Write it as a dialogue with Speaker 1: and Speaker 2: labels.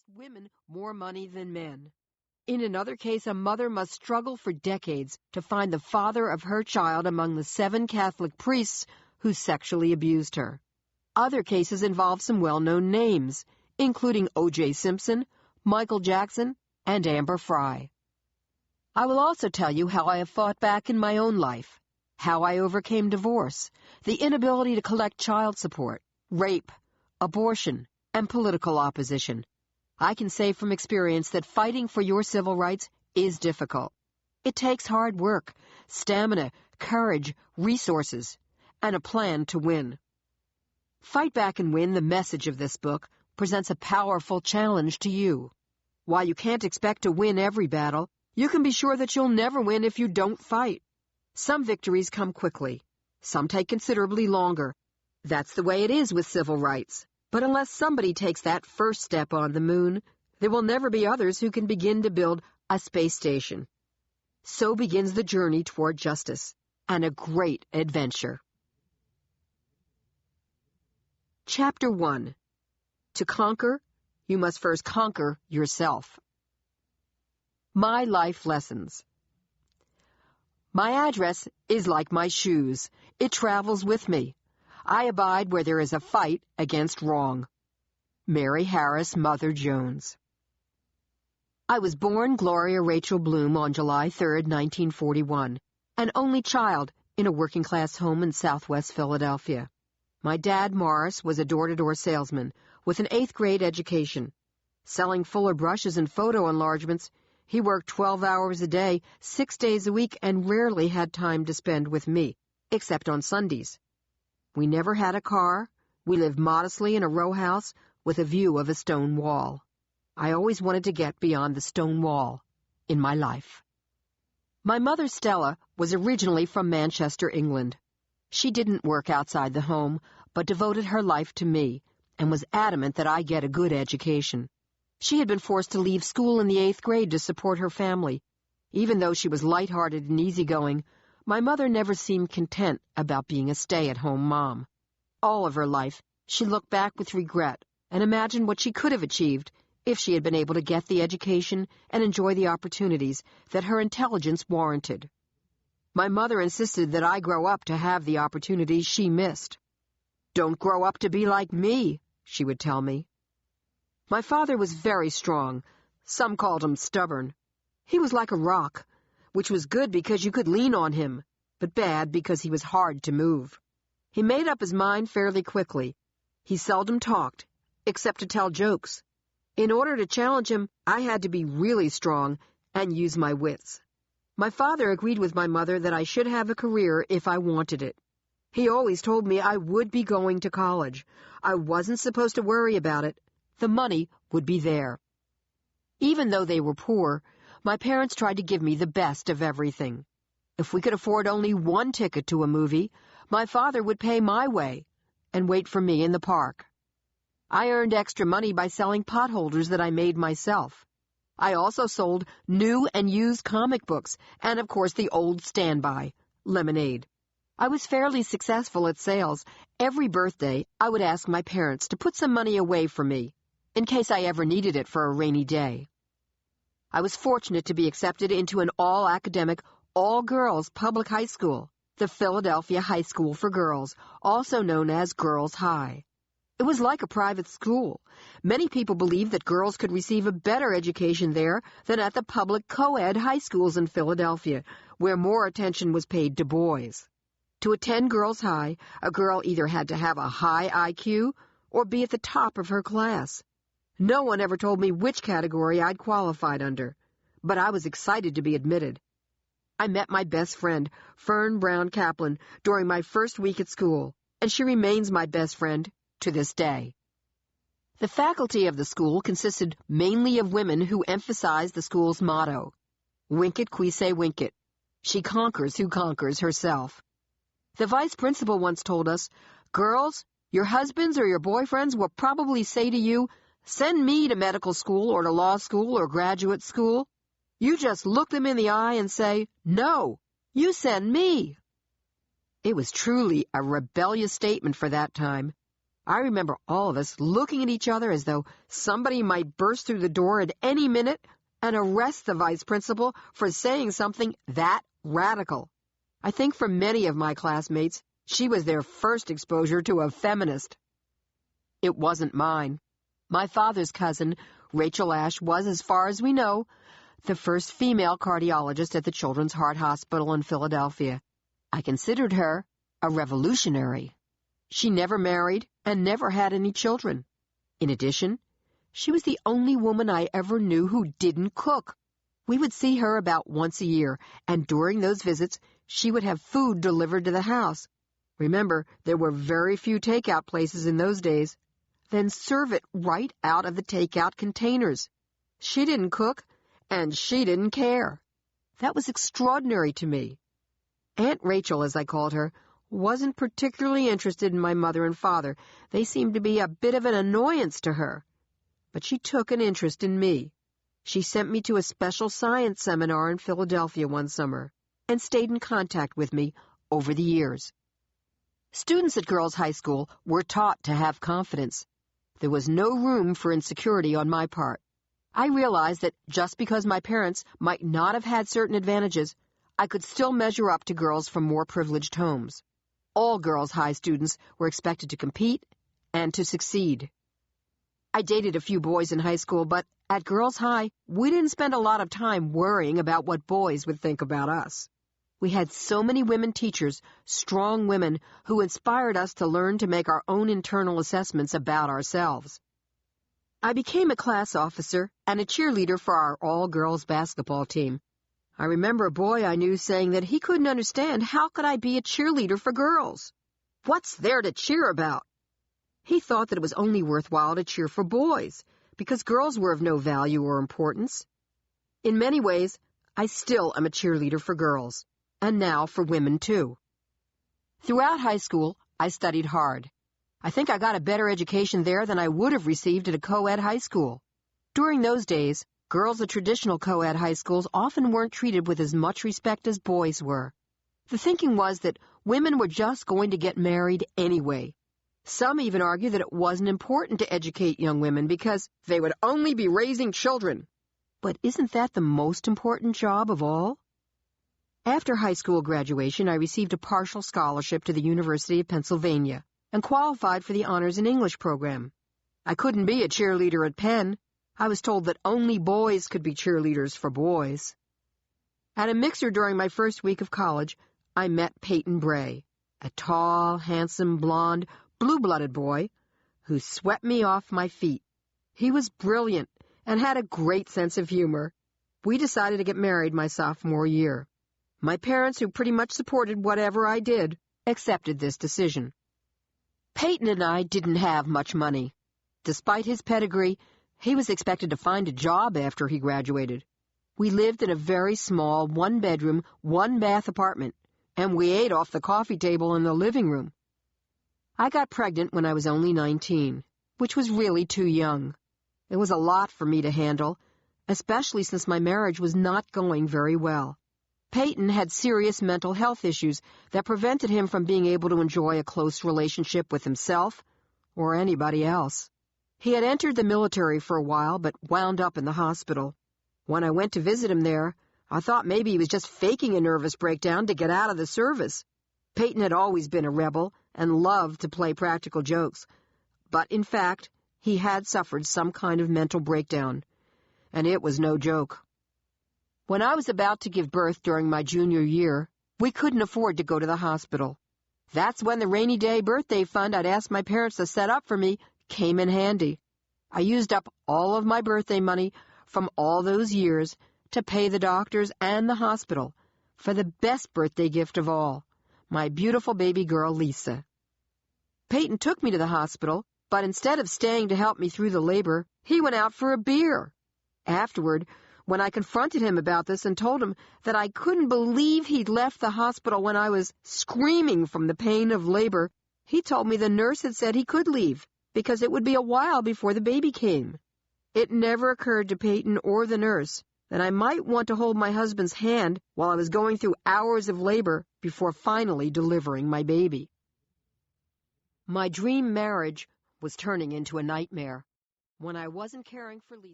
Speaker 1: cost women more money than men. In another case, a mother must struggle for decades to find the father of her child among the 7 Catholic priests who sexually abused her. Other cases involve some well-known names, including O.J. Simpson, Michael Jackson, and Amber Fry. I will also tell you how I have fought back in my own life, how I overcame divorce, the inability to collect child support, rape, abortion, and political opposition. I can say from experience that fighting for your civil rights is difficult. It takes hard work, stamina, courage, resources, and a plan to win. Fight Back and Win, the message of this book, presents a powerful challenge to you. While you can't expect to win every battle, you can be sure that you'll never win if you don't fight. Some victories come quickly. Some take considerably longer. That's the way it is with civil rights. But unless somebody takes that first step on the moon, there will never be others who can begin to build a space station. So begins the journey toward justice, and a great adventure. Chapter 1. To conquer, you must first conquer yourself. My life lessons. My address is like my shoes. It travels with me. I abide where there is a fight against wrong. Mary Harris Mother Jones. I was born Gloria Rachel Bloom on July 3, 1941, an only child in a working-class home in southwest Philadelphia. My dad, Morris, was a door-to-door salesman with an 8th grade education. Selling fuller brushes and photo enlargements, he worked 12 hours a day, 6 days a week, and rarely had time to spend with me, except on Sundays. We never had a car. We lived modestly in a row house with a view of a stone wall. I always wanted to get beyond the stone wall in my life. My mother, Stella, was originally from Manchester, England. She didn't work outside the home, but devoted her life to me and was adamant that I get a good education. She had been forced to leave school in the 8th grade to support her family. Even though she was lighthearted and easygoing, my mother never seemed content about being a stay-at-home mom. All of her life, she looked back with regret and imagined what she could have achieved if she had been able to get the education and enjoy the opportunities that her intelligence warranted. My mother insisted that I grow up to have the opportunities she missed. "Don't grow up to be like me," she would tell me. My father was very strong. Some called him stubborn. He was like a rock, which was good because you could lean on him, but bad because he was hard to move. He made up his mind fairly quickly. He seldom talked, except to tell jokes. In order to challenge him, I had to be really strong and use my wits. My father agreed with my mother that I should have a career if I wanted it. He always told me I would be going to college. I wasn't supposed to worry about it. The money would be there. Even though they were poor, my parents tried to give me the best of everything. If we could afford only one ticket to a movie, my father would pay my way and wait for me in the park. I earned extra money by selling potholders that I made myself. I also sold new and used comic books and, of course, the old standby, lemonade. I was fairly successful at sales. Every birthday, I would ask my parents to put some money away for me, in case I ever needed it for a rainy day. I was fortunate to be accepted into an all-academic, all-girls public high school, the Philadelphia High School for Girls, also known as Girls High. It was like a private school. Many people believed that girls could receive a better education there than at the public co-ed high schools in Philadelphia, where more attention was paid to boys. To attend Girls High, a girl either had to have a high IQ or be at the top of her class. No one ever told me which category I'd qualified under, but I was excited to be admitted. I met my best friend, Fern Brown Kaplan, during my first week at school, and she remains my best friend to this day. The faculty of the school consisted mainly of women who emphasized the school's motto, "Winkit qui se winkit." She conquers who conquers herself. The vice principal once told us, "Girls, your husbands or your boyfriends will probably say to you, 'Send me to medical school or to law school or graduate school.' You just look them in the eye and say, 'No, you send me.'" It was truly a rebellious statement for that time. I remember all of us looking at each other as though somebody might burst through the door at any minute and arrest the vice principal for saying something that radical. I think for many of my classmates, she was their first exposure to a feminist. It wasn't mine. My father's cousin, Rachel Ash, was, as far as we know, the first female cardiologist at the Children's Heart Hospital in Philadelphia. I considered her a revolutionary. She never married and never had any children. In addition, she was the only woman I ever knew who didn't cook. We would see her about once a year, and during those visits, she would have food delivered to the house. Remember, there were very few takeout places in those days. Then serve it right out of the takeout containers. She didn't cook, and she didn't care. That was extraordinary to me. Aunt Rachel, as I called her, wasn't particularly interested in my mother and father. They seemed to be a bit of an annoyance to her. But she took an interest in me. She sent me to a special science seminar in Philadelphia one summer and stayed in contact with me over the years. Students at girls' high school were taught to have confidence. There was no room for insecurity on my part. I realized that just because my parents might not have had certain advantages, I could still measure up to girls from more privileged homes. All girls' high students were expected to compete and to succeed. I dated a few boys in high school, but at girls' high, we didn't spend a lot of time worrying about what boys would think about us. We had so many women teachers, strong women, who inspired us to learn to make our own internal assessments about ourselves. I became a class officer and a cheerleader for our all-girls basketball team. I remember a boy I knew saying that he couldn't understand how could I be a cheerleader for girls. What's there to cheer about? He thought that it was only worthwhile to cheer for boys, because girls were of no value or importance. In many ways, I still am a cheerleader for girls, and now for women too. Throughout high school, I studied hard. I think I got a better education there than I would have received at a co-ed high school. During those days, girls at traditional co-ed high schools often weren't treated with as much respect as boys were. The thinking was that women were just going to get married anyway. Some even argue that it wasn't important to educate young women because they would only be raising children. But isn't that the most important job of all? After high school graduation, I received a partial scholarship to the University of Pennsylvania and qualified for the Honors in English program. I couldn't be a cheerleader at Penn. I was told that only boys could be cheerleaders for boys. At a mixer during my first week of college, I met Peyton Bray, a tall, handsome, blonde, blue-blooded boy who swept me off my feet. He was brilliant and had a great sense of humor. We decided to get married my sophomore year. My parents, who pretty much supported whatever I did, accepted this decision. Peyton and I didn't have much money. Despite his pedigree, he was expected to find a job after he graduated. We lived in a very small, one-bedroom, one-bath apartment, and we ate off the coffee table in the living room. I got pregnant when I was only 19, which was really too young. It was a lot for me to handle, especially since my marriage was not going very well. Peyton had serious mental health issues that prevented him from being able to enjoy a close relationship with himself or anybody else. He had entered the military for a while, but wound up in the hospital. When I went to visit him there, I thought maybe he was just faking a nervous breakdown to get out of the service. Peyton had always been a rebel and loved to play practical jokes, but in fact, he had suffered some kind of mental breakdown, and it was no joke. When I was about to give birth during my junior year, we couldn't afford to go to the hospital. That's when the rainy day birthday fund I'd asked my parents to set up for me came in handy. I used up all of my birthday money from all those years to pay the doctors and the hospital for the best birthday gift of all, my beautiful baby girl, Lisa. Peyton took me to the hospital, but instead of staying to help me through the labor, he went out for a beer. Afterward, when I confronted him about this and told him that I couldn't believe he'd left the hospital when I was screaming from the pain of labor, he told me the nurse had said he could leave because it would be a while before the baby came. It never occurred to Peyton or the nurse that I might want to hold my husband's hand while I was going through hours of labor before finally delivering my baby. My dream marriage was turning into a nightmare. When I wasn't caring for Lisa,